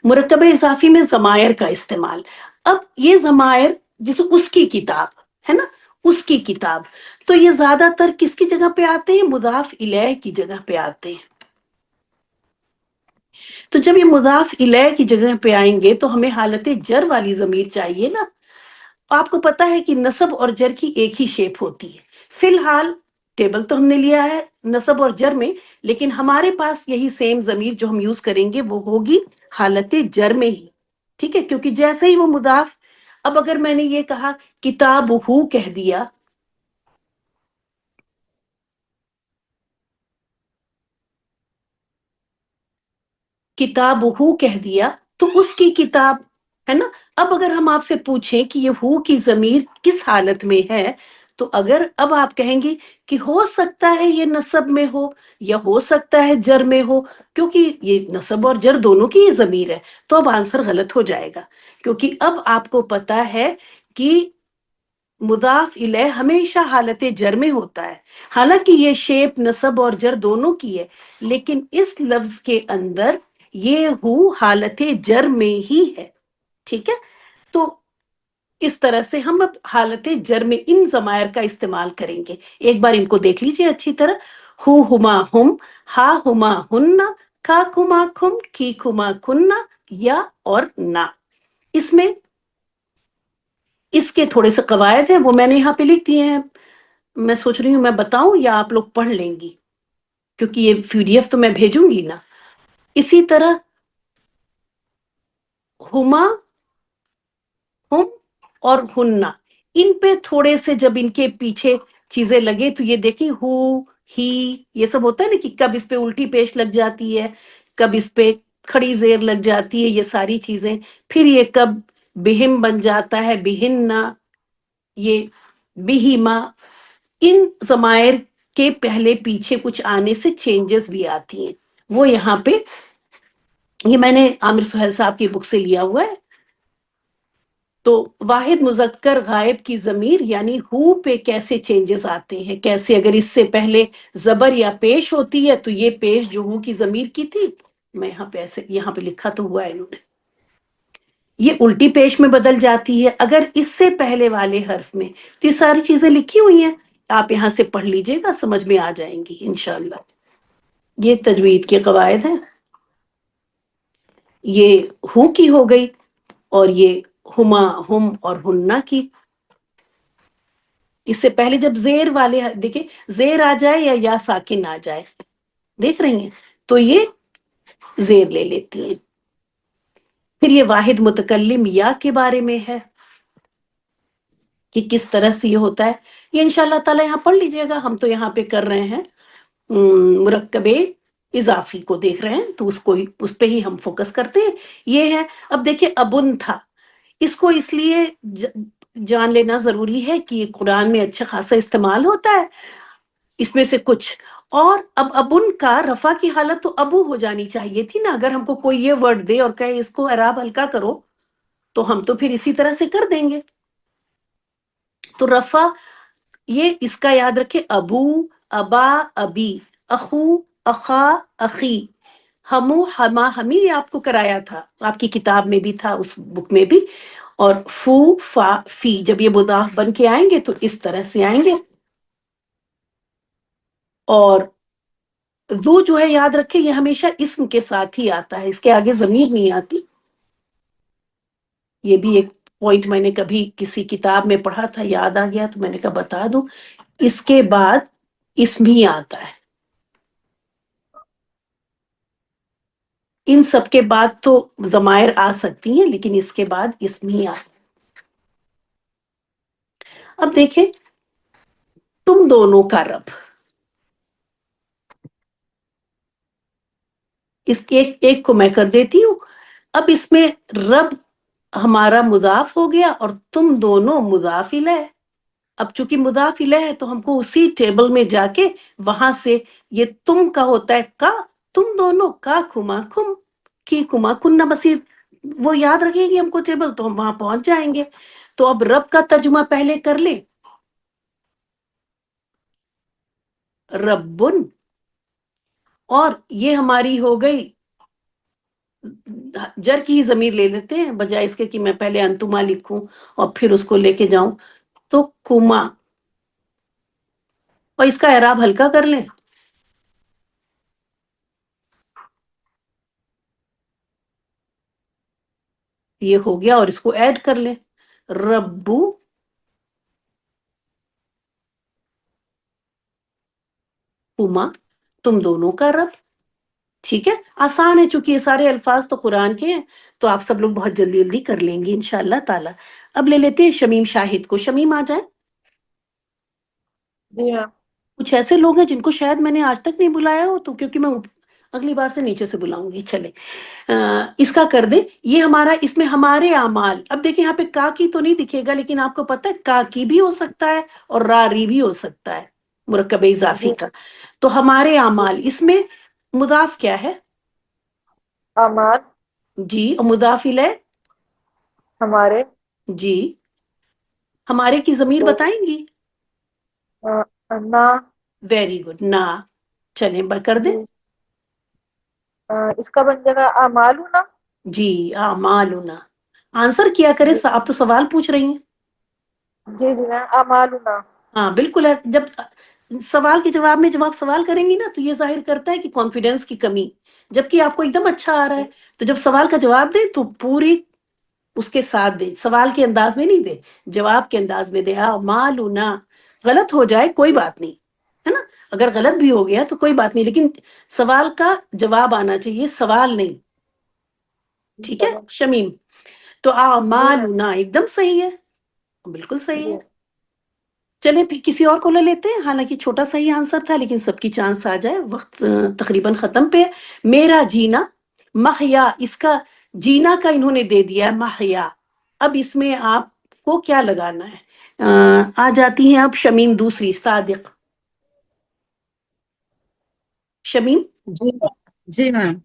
مرکب اضافی میں ضمائر کا استعمال. اب یہ ضمائر جیسے اس کی کتاب ہے نا، اس کی کتاب، تو یہ زیادہ تر کس کی جگہ پہ آتے ہیں؟ مضاف الیہ کی جگہ پہ آتے ہیں. تو جب یہ مضاف الیہ کی جگہ پہ آئیں گے تو ہمیں حالت جر والی ضمیر چاہیے نا. آپ کو پتا ہے کہ نصب اور جر کی ایک ہی شیپ ہوتی ہے. فی الحال ٹیبل تو ہم نے لیا ہے نصب اور جر میں، لیکن ہمارے پاس یہی سیم ضمیر جو ہم یوز کریں گے وہ ہوگی حالت جر میں ہی. ٹھیک ہے، کیونکہ جیسے ہی وہ مضاف، اب اگر میں نے یہ کہا کتاب ہو کہہ دیا، کتاب ہو کہہ دیا تو اس کی کتاب ہے نا. اب اگر ہم آپ سے پوچھیں کہ یہ ہو کی ضمیر کس حالت میں ہے تو اگر اب آپ کہیں گی کہ ہو سکتا ہے یہ نسب میں ہو یا ہو سکتا ہے جر میں ہو، کیونکہ یہ نسب اور جر دونوں کی یہ ضمیر ہے، تو اب آنسر غلط ہو جائے گا، کیونکہ اب آپ کو پتا ہے کہ مضاف الیہ ہمیشہ حالت جر میں ہوتا ہے، حالانکہ یہ شیپ نسب اور جر دونوں کی ہے، لیکن اس لفظ کے اندر یہ ہو حالت جر میں ہی ہے، ٹھیک ہے؟ تو اس طرح سے ہم اب حالت جر میں ان ضمائر کا استعمال کریں گے۔ ایک بار ان کو دیکھ لیجئے اچھی طرح، ہو ہما ہم، ہا ہما ہننا، کا کما کھم، کی کما کننا، یا اور نا۔ اس میں اس کے تھوڑے سے قواعد ہیں، وہ میں نے یہاں پہ لکھ دیے ہیں، میں سوچ رہی ہوں میں بتاؤں یا آپ لوگ پڑھ لیں گی، کیونکہ یہ PDF تو میں بھیجوں گی نا۔ اسی طرح ہما، ہم اور ہننا، ان پہ تھوڑے سے جب ان کے پیچھے چیزیں لگے تو یہ دیکھیں ہو، ہی، یہ سب ہوتا ہے نا کہ کب اس پہ الٹی پیش لگ جاتی ہے، کب اس پہ کھڑی زیر لگ جاتی ہے، یہ ساری چیزیں، پھر یہ کب بہم بن جاتا ہے، بہننا، یہ بہیما، ان ضمائر کے پہلے پیچھے کچھ آنے سے چینجز بھی آتی ہیں، وہ یہاں پہ، یہ میں نے عامر سہیل صاحب کی بک سے لیا ہوا ہے۔ تو واحد مذکر غائب کی ضمیر یعنی ہو پہ کیسے چینجز آتے ہیں، کیسے اگر اس سے پہلے زبر یا پیش ہوتی ہے تو یہ پیش جو ہو کی ضمیر کی تھی، میں یہاں پہ ایسے یہاں پہ لکھا تو ہوا ہے انہوں نے، یہ الٹی پیش میں بدل جاتی ہے اگر اس سے پہلے والے حرف میں، تو یہ ساری چیزیں لکھی ہوئی ہیں، آپ یہاں سے پڑھ لیجئے گا، سمجھ میں آ جائیں گی انشاءاللہ۔ یہ تجوید کے قواعد ہیں، یہ ہو کی ہو گئی، اور یہ ہما، ہم اور ہننا کی۔ اس سے پہلے جب زیر والے دیکھیں، زیر آ جائے یا ساکن آ جائے، دیکھ رہی ہیں، تو یہ زیر لے لیتی ہیں۔ پھر یہ واحد متکلم یا کے بارے میں ہے کہ کس طرح سے یہ ہوتا ہے، یہ انشاءاللہ تعالی یہاں پڑھ لیجئے گا، ہم تو یہاں پہ کر رہے ہیں مرکب اضافی کو دیکھ رہے ہیں، تو اس پہ ہی ہم فوکس کرتے ہیں۔ یہ ہے، اب دیکھیں ابن تھا، اس کو اس لیے جان لینا ضروری ہے کہ یہ قرآن میں اچھا خاصا استعمال ہوتا ہے، اس میں سے کچھ، اور اب ابن کا رفع کی حالت تو ابو ہو جانی چاہیے تھی نا، اگر ہم کو کوئی یہ ورڈ دے اور کہے اس کو اعراب ہلکا کرو تو ہم تو پھر اسی طرح سے کر دیں گے۔ تو رفع، یہ اس کا یاد رکھے، ابو، ابا، ابی، اخو، اخا، اخی، ہمو، ہما، ہمی، یہ آپ کو کرایا تھا، آپ کی کتاب میں بھی تھا، اس بک میں بھی، اور فو، فا، فی، جب یہ مضاف بن کے آئیں گے تو اس طرح سے آئیں گے، اور ذو جو ہے یاد رکھے یہ ہمیشہ اسم کے ساتھ ہی آتا ہے، اس کے آگے ضمیر نہیں آتی، یہ بھی ایک پوائنٹ میں نے کبھی کسی کتاب میں پڑھا تھا، یاد آ گیا تو میں نے کہا بتا دوں۔ اس کے بعد اسم ہی آتا ہے، ان سب کے بعد تو ضمائر آ سکتی ہیں لیکن اس کے بعد اسم ہی آتا ہے۔ اب دیکھیں، تم دونوں کا رب، اس ایک کو میں کر دیتی ہوں، اب اس میں رب ہمارا مضاف ہو گیا اور تم دونوں مضاف الیہ، اب چونکہ مضاف الیہ ہے تو ہم کو اسی ٹیبل میں جا کے وہاں سے یہ تم کا ہوتا ہے کا، تم دونوں کا کھما کھم، کی کما کننا، بس یہ وہ یاد رکھیں گے ہم کو ٹیبل تو ہم وہاں پہنچ جائیں گے۔ تو اب رب کا ترجمہ پہلے کر لیں، ربن، اور یہ ہماری ہو گئی، جر کی ہی ضمیر لے لیتے ہیں بجائے اس کے کہ میں پہلے انتما لکھوں اور پھر اس کو لے کے جاؤں، تو کما، اور اس کا اعراب ہلکا کر لیں، یہ ہو گیا، اور اس کو ایڈ کر لیں، ربو، کما، تم دونوں کا رب، ٹھیک ہے، آسان ہے، چونکہ یہ سارے الفاظ تو قرآن کے ہیں تو آپ سب لوگ بہت جلدی جلدی کر لیں گے انشاءاللہ تعالی۔ اب لے لیتے ہیں شمیم شاہد کو، شمیم آ جائیں۔ جی ہاں، کچھ ایسے لوگ ہیں جن کو شاید میں نے آج تک نہیں بلایا ہو، تو کیونکہ میں اگلی بار سے نیچے سے بلاؤں گی. چلے اس کا کر دیں. یہ ہمارا اس میں ہمارے اعمال. اب دیکھیں یہاں پہ کا کی تو نہیں دکھے گا، لیکن آپ کو پتہ ہے کا کی بھی ہو سکتا ہے اور را ری بھی ہو سکتا ہے مرکب اضافی جی کا. تو ہمارے اعمال اس میں مضاف کیا ہے؟ اعمال جی. اور مضاف الیہ؟ ہمارے. جی. ہمارے کی ضمیر تو بتائیں گی؟ نا. Very good. نا. چلیں کر دیں. جی اس کا بن جائے گا اعمالنا. جی. اعمالنا. آنسر کیا کرے، جی آپ تو سوال پوچھ رہی ہیں. جی جی میم اعمالنا. ہاں بالکل ہے. جب سوال کے جواب میں جب آپ سوال کریں گی نا تو یہ ظاہر کرتا ہے کہ کانفیڈینس کی کمی، جبکہ آپ کو ایک دم اچھا آ رہا ہے. تو جب سوال کا جواب دیں تو پوری اس کے ساتھ دیں، سوال کے انداز میں نہیں دیں، جواب کے انداز میں دیں. اعمالنا. غلط ہو جائے کوئی بات نہیں ہے نا، اگر غلط بھی ہو گیا تو کوئی بات نہیں، لیکن سوال کا جواب آنا چاہیے، سوال نہیں. ٹھیک ہے شمیم؟ تو جی میم. اعمالنا ایک دم صحیح ہے، بالکل صحیح جی ہے. چلیں پھر کسی اور کو لے لیتے ہیں. حالانکہ چھوٹا سا ہی آنسر تھا لیکن سب کی چانس آ جائے. وقت تقریباً ختم پہ. میرا جینا. محیا. اس کا جینا کا انہوں نے دے دیا ہے محیا. اب اس میں آپ کو کیا لگانا ہے؟ آ جاتی ہیں اب شمیم دوسری صادق. شمیم. جی جی میم.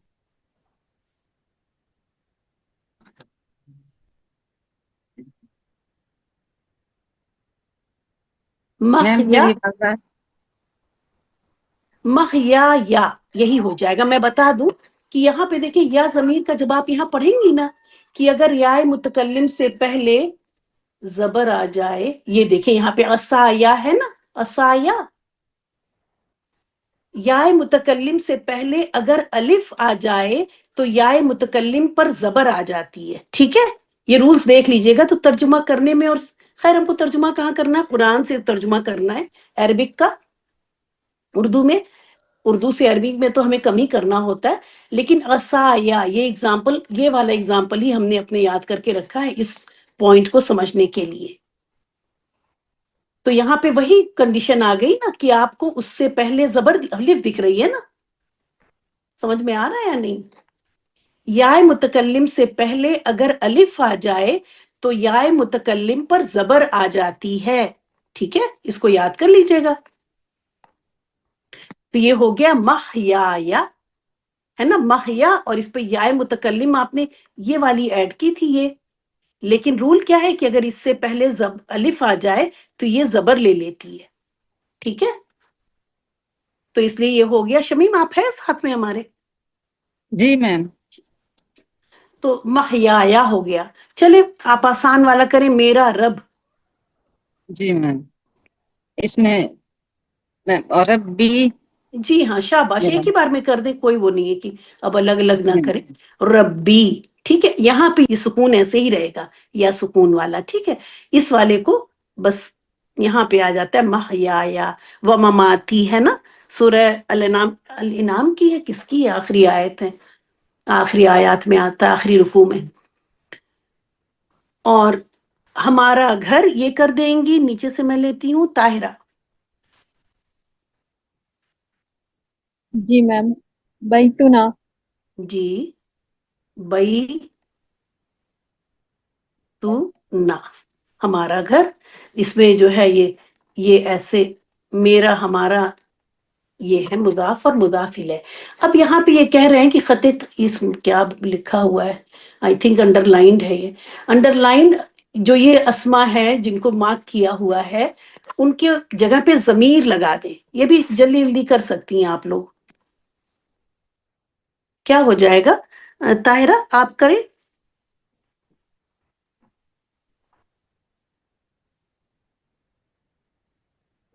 میم محیا. میری آواز محیا یا یہی ہو جائے گا. میں بتا دوں کہ یہاں پہ دیکھیں یا ضمیر کا جب آپ یہاں پڑھیں گی نا کہ اگر یا متکلم سے پہلے زبر آ جائے، یہ دیکھیں یہاں پہ اسایا ہے نا، اسایا. یا متکلم سے پہلے اگر الف آ جائے تو یا متکلم پر زبر آ جاتی ہے. ٹھیک ہے؟ یہ رولز دیکھ لیجئے گا تو ترجمہ کرنے میں. اور خیر ہم کو ترجمہ کہاں کرنا ہے؟ قرآن سے ترجمہ کرنا ہے، عربک کا اردو میں. اردو سے عربک میں تو ہمیں کم ہی کرنا ہوتا ہے، لیکن عصایا یہ اگزامپل، یہ والا اگزامپل ہی ہم نے اپنے یاد کر کے رکھا ہے اس پوائنٹ کو سمجھنے کے لیے. تو یہاں پہ وہی کنڈیشن آ گئی نا کہ آپ کو اس سے پہلے زبر الف دکھ رہی ہے نا. سمجھ میں آ رہا ہے یا نہیں؟ یا متکلم سے پہلے اگر الف آ جائے تو یا متکلم پر زبر آ جاتی ہے. ٹھیک ہے؟ اس کو یاد کر لیجئے گا. تو یہ ہو گیا محیا ہے نا، محیا. اور اس پہ یا متکلم آپ نے یہ والی ایڈ کی تھی یہ. لیکن رول کیا ہے کہ اگر اس سے پہلے الف آ جائے تو یہ زبر لے لیتی ہے. ٹھیک ہے؟ تو اس لیے یہ ہو گیا. شمیم آپ ہے ساتھ میں ہمارے؟ جی میم. تو محیا ہو گیا. چلے آپ آسان والا کریں، میرا رب. جی میم. اس میں میم اور اب بھی. جی ہاں شاباش، ایک ہی بار میں کر دیں، کوئی وہ نہیں ہے کہ اب الگ الگ بسم نہ اللہ. کریں. ربی. ٹھیک ہے؟ یہاں پہ یہ سکون ایسے ہی رہے گا یا سکون والا. ٹھیک ہے؟ اس والے کو بس یہاں پہ آ جاتا ہے محیا و مماتی ہے نا. سورہ الانعام کی ہے، کس کی ہے؟ آخری آیت ہے، آخری آیات میں آتا ہے، آخری رکوع میں. اور ہمارا گھر یہ کر دیں گی. نیچے سے میں لیتی ہوں طاہرہ. جی میم بیتنا. جی. بئی تو نا. ہمارا گھر. اس میں جو ہے یہ ایسے میرا ہمارا یہ ہے مضاف اور مضاف الیہ. اب یہاں پہ یہ کہہ رہے ہیں کہ خط اس کیا لکھا ہوا ہے، آئی تھنک انڈر لائنڈ ہے. یہ انڈر لائنڈ جو یہ اسما ہے جن کو مارک کیا ہوا ہے ان کے جگہ پہ ضمیر لگا دیں. یہ بھی جلدی جلدی کر سکتی ہیں آپ لوگ. کیا ہو جائے گا؟ طاہرہ آپ کریں.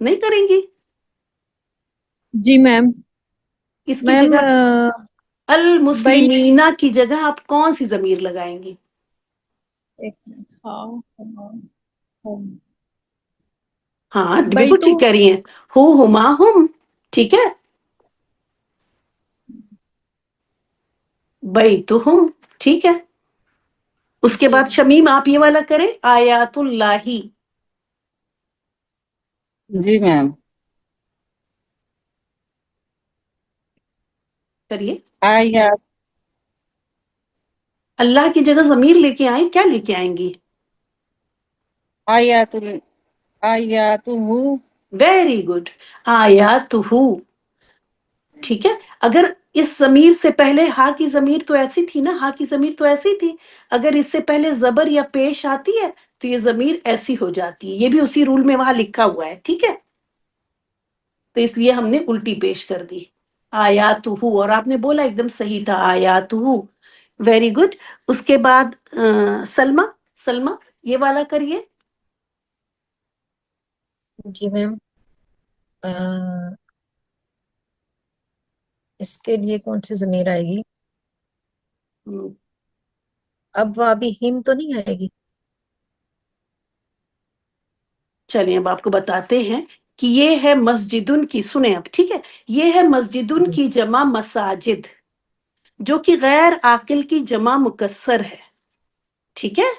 نہیں کریں گی؟ جی میم. اس کی میم جگہ بئی. المسلمینہ کی جگہ آپ کون سی ضمیر لگائیں گی؟ ایک منٹ. ہاں ہم. ہاں بالکل بیتو. ٹھیک کہہ رہی ہیں. ہما ہم. ٹھیک ہے؟ بیتہم. ٹھیک ہے. اس کے جی بعد شمیم آپ یہ والا کریں، آیات اللہ. جی میم. کریے. آیات اللہ کی جگہ ضمیر لے کے آئیں, کیا لے کے آئیں گی؟ آیات آیاتہ. Very good. آیاتہ. ٹھیک ہے. اگر اس ضمیر سے پہلے ہا کی ضمیر تو ایسی تھی نا, ہا کی ضمیر تو ایسی تھی, اگر اس سے پہلے زبر یا پیش آتی ہے تو یہ ضمیر ایسی ہو جاتی ہے. یہ بھی اسی رول میں وہاں لکھا ہوا ہے. ٹھیک ہے, تو اس لیے ہم نے الٹی پیش کر دی. آیاتہ, اور آپ نے بولا ایک دم صحیح تھا, آیاتہ. Very good. اس کے بعد سلمہ, سلمہ یہ والا کریے. جی میم. اس کے لیے کون سی ضمیر آئے گی؟ اب وابی ہم تو نہیں آئے گی؟ چلیں اب آپ کو بتاتے ہیں کہ یہ ہے مسجدن کی, سنیں اب, ٹھیک ہے, یہ ہے مسجدن کی جمع مساجد, جو کہ غیر عاقل کی جمع مکسر ہے. ٹھیک ہے,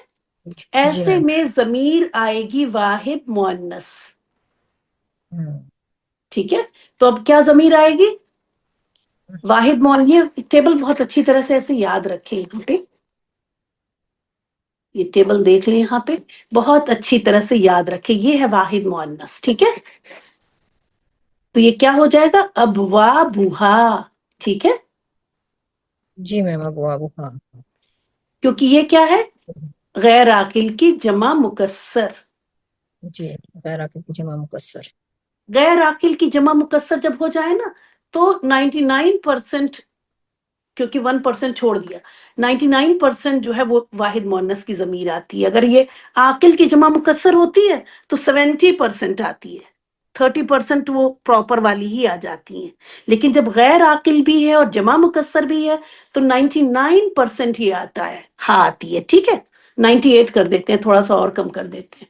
جی ایسے میم. میں ضمیر آئے گی واحد مؤنث. ٹھیک ہے, تو اب کیا ضمیر آئے گی؟ واحد مؤنث. یہ ٹیبل بہت اچھی طرح سے ایسے یاد رکھیں یہاں پہ, یہ ٹیبل دیکھ لیں یہاں پہ, بہت اچھی طرح سے یاد رکھیں, یہ ہے واحد مؤنث. ٹھیک ہے, تو یہ کیا ہو جائے گا؟ ابوابھا. ٹھیک ہے, جی میم. ابواب. ہاں. کیونکہ یہ کیا ہے؟ غیر عاقل کی جمع مکسر. جی, غیر عاقل کی جمع مکسر. غیر عاقل کی جمع مکسر جب ہو جائے نا تو 99%, کیونکہ 1% چھوڑ دیا, 99% جو ہے وہ واحد مؤنث کی ضمیر آتی ہے. اگر یہ عاقل کی جمع مکسر ہوتی ہے تو 70% آتی ہے, 30% وہ پراپر والی ہی آ جاتی ہیں. لیکن جب غیر عاقل بھی ہے اور جمع مکسر بھی ہے تو 99% ہی آتا ہے, ہاں آتی ہے. ٹھیک ہے, 98 کر دیتے ہیں, تھوڑا سا اور کم کر دیتے ہیں.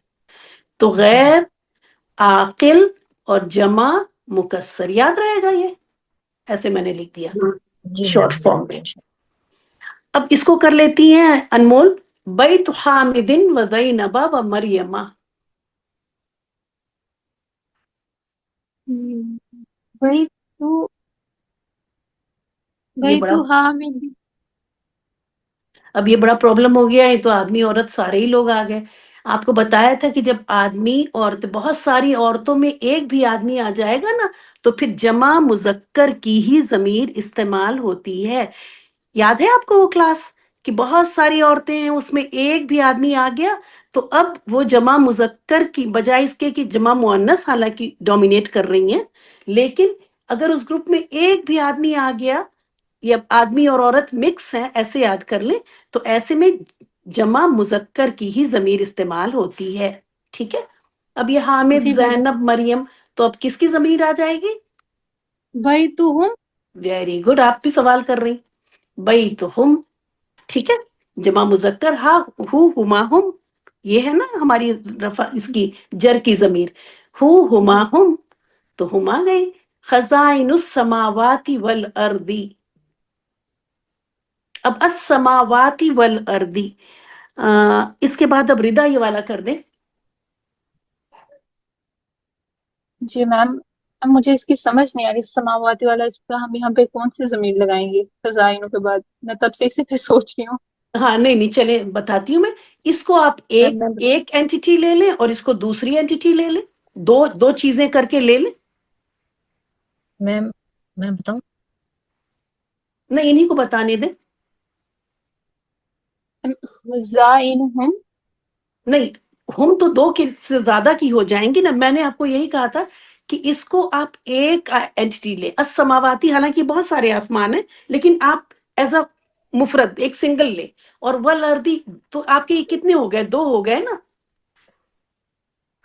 تو غیر عاقل اور جمع مکسر یاد رہے گا, یہ ایسے میں نے لکھ دیا جی شارٹ میم. فارم میں. اب اس کو کر لیتی ہیں انمول. بیت حامد و زینب و مریمہ. وہی تو یہ بھائی بڑا, تو حامد. اب یہ بڑا پرابلم ہو گیا ہے, تو آدمی عورت سارے ہی لوگ آ گئے. آپ کو بتایا تھا کہ جب آدمی عورت, بہت ساری عورتوں میں ایک بھی آدمی آ جائے گا نا تو پھر جمع مذکر کی ہی ضمیر استعمال ہوتی ہے. یاد ہے آپ کو وہ کلاس کہ بہت ساری عورتیں ہیں, اس میں ایک بھی آدمی آ گیا تو اب وہ جمع مذکر کی بجائے اس کے کہ جمع مؤنث حالانکہ ڈومینیٹ کر رہی ہیں, لیکن اگر اس گروپ میں ایک بھی آدمی آ گیا, یا آدمی اور عورت مکس ہیں ایسے یاد کر لیں, تو ایسے میں جمع مذکر کی ہی ضمیر استعمال ہوتی ہے. ٹھیک ہے, اب یہ حامد, جی میم. زینب, مریم, تو اب کس کی ضمیر آ جائے گی؟ بھائی تو ہم. ویری گڈ, آپ بھی سوال کر رہی. بیتہم. ٹھیک ہے, جمع مذکر ہا, ہما ہم, یہ ہے نا ہماری رفع, اس کی جر کی ضمیر, ہما ہم, تو ہما گئی. خزائن السماوات والارض. اب السماوات والارض, اس کے بعد اب ردا یہ والا کر دیں. جی میم. اب مجھے اس کی سمجھ نہیں آ رہی, سماواتی والا اس کا ہم یہاں پہ کون سی ضمیر لگائیں گے خزائنوں کے بعد؟ میں تب سے اسی پہ سوچ رہی ہوں. ہاں نہیں نہیں, چلیں بتاتی ہوں میں. اس کو آپ ایک اینٹیٹی لے لیں اور اس کو دوسری اینٹیٹی لے لیں, دو چیزیں کر کے لے لیں. میم میں بتاؤں؟ نہیں, انہیں کو بتانے دیں. خزائنہم. نہیں, ہم تو دو کے سے زیادہ کی ہو جائیں گی نا. میں نے آپ کو یہی کہا تھا کہ اس کو آپ ایک اینٹیٹی لیں. السماواتی, حالانکہ بہت سارے آسمان ہیں, لیکن آپ ایز اے مفرد ایک سنگل لیں. اور والارضی, تو آپ کے کتنے ہو گئے؟ دو ہو گئے نا.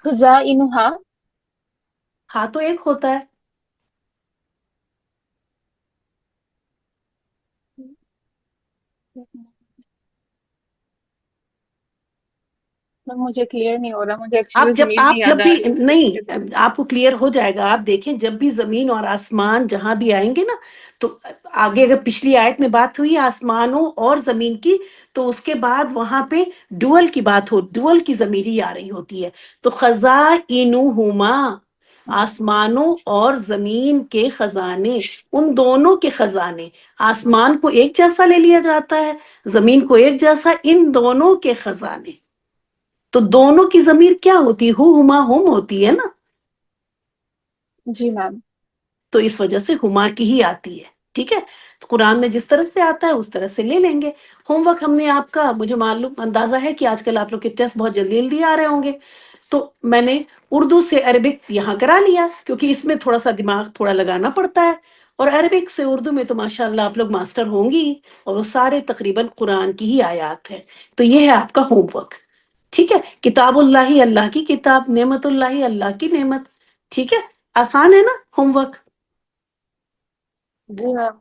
خزائنہا. ہاں تو ایک ہوتا ہے. مجھے کلیئر نہیں ہو رہا, مجھے آپ ایکچولی ضمیر نہیں جب یاد آ بھی, رہی. نہیں آپ کو کلیئر ہو جائے گا. آپ دیکھیں جب بھی زمین اور آسمان جہاں بھی آئیں گے نا, تو آگے اگر پچھلی آیت میں بات ہوئی آسمانوں اور زمین کی, تو اس کے بعد وہاں پہ ڈوئل کی بات ہو, ڈوئل کی ضمیر ہی آ رہی ہوتی ہے. تو خزائنہما, آسمانوں اور زمین کے خزانے، ان دونوں کے خزانے، آسمان کو ایک جیسا لے لیا جاتا ہے، زمین کو ایک جیسا، ان دونوں کے خزانے. تو دونوں کی ضمیر کیا ہوتی ہے؟ ہما ہم ہوتی ہے نا، جی میم. تو اس وجہ سے ہما کی ہی آتی ہے. ٹھیک ہے، تو قرآن میں جس طرح سے آتا ہے اس طرح سے لے لیں گے. ہوم ورک ہم نے آپ کا، مجھے معلوم اندازہ ہے کہ آج کل آپ لوگ کے ٹیسٹ بہت جلدی جلدی آ رہے ہوں گے، تو میں نے اردو سے عربک یہاں کرا لیا، کیونکہ اس میں تھوڑا سا دماغ تھوڑا لگانا پڑتا ہے، اور عربک سے اردو میں تو ماشاءاللہ آپ لوگ ماسٹر ہوں گی، اور وہ سارے تقریباً قرآن کی ہی آیات ہیں. تو یہ ہے آپ کا ہوم ورک. ٹھیک ہے، کتاب اللہ اللہ کی کتاب، نعمت اللہ اللہ کی نعمت. ٹھیک ہے، آسان ہے نا ہوم ورک؟ جی میم.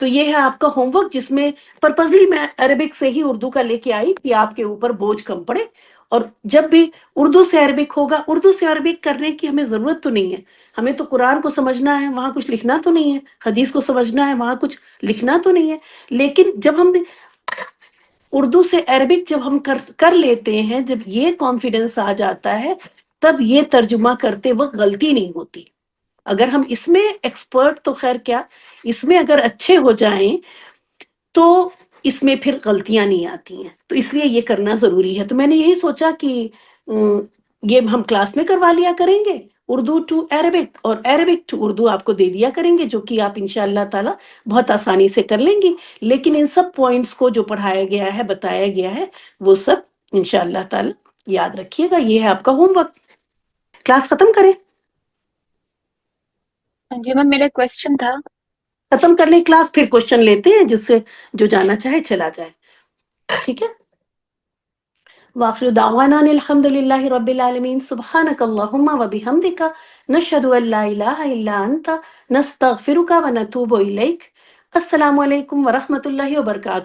تو یہ ہے آپ کا ہوم ورک، جس میں پرپزلی میں عربک سے ہی اردو کا لے کے آئی کہ آپ کے اوپر بوجھ کم پڑے. اور جب بھی اردو سے عربک ہوگا، اردو سے عربک کرنے کی ہمیں ضرورت تو نہیں ہے، ہمیں تو قرآن کو سمجھنا ہے، وہاں کچھ لکھنا تو نہیں ہے، حدیث کو سمجھنا ہے، وہاں کچھ لکھنا تو نہیں ہے. لیکن جب ہم اردو سے عربک جب ہم کر لیتے ہیں، جب یہ کانفیڈنس آ جاتا ہے، تب یہ ترجمہ کرتے وقت غلطی نہیں ہوتی. اگر ہم اس میں ایکسپرٹ تو خیر کیا، اس میں اگر اچھے ہو جائیں تو اس میں پھر غلطیاں نہیں آتی ہیں. تو اس لیے یہ کرنا ضروری ہے. تو میں نے یہی سوچا کہ یہ ہم کلاس میں کروا لیا کریں گے، اردو ٹو عربک اور عربک ٹو اردو آپ کو دے دیا کریں گے، جو کہ آپ انشاءاللہ تعالی بہت آسانی سے کر لیں گی. لیکن ان سب پوائنٹس کو جو پڑھایا گیا ہے، بتایا گیا ہے، وہ سب انشاءاللہ تعالی یاد رکھیے گا. یہ ہے آپ کا ہوم ورک. کلاس ختم کریں؟ جی میم، میرا کوشچن تھا. ختم کر لیں کلاس، پھر کوشچن لیتے ہیں، جس سے جو جانا چاہے چلا جائے. ٹھیک ہے، وآخر دعوانا الحمد للہ رب العالمین. سبحانک اللہم و بحمدک، نشہد ان لا الہ الا انت، نستغفرک و نتوب الیک. السلام علیکم ورحمۃ اللہ وبرکاتہ.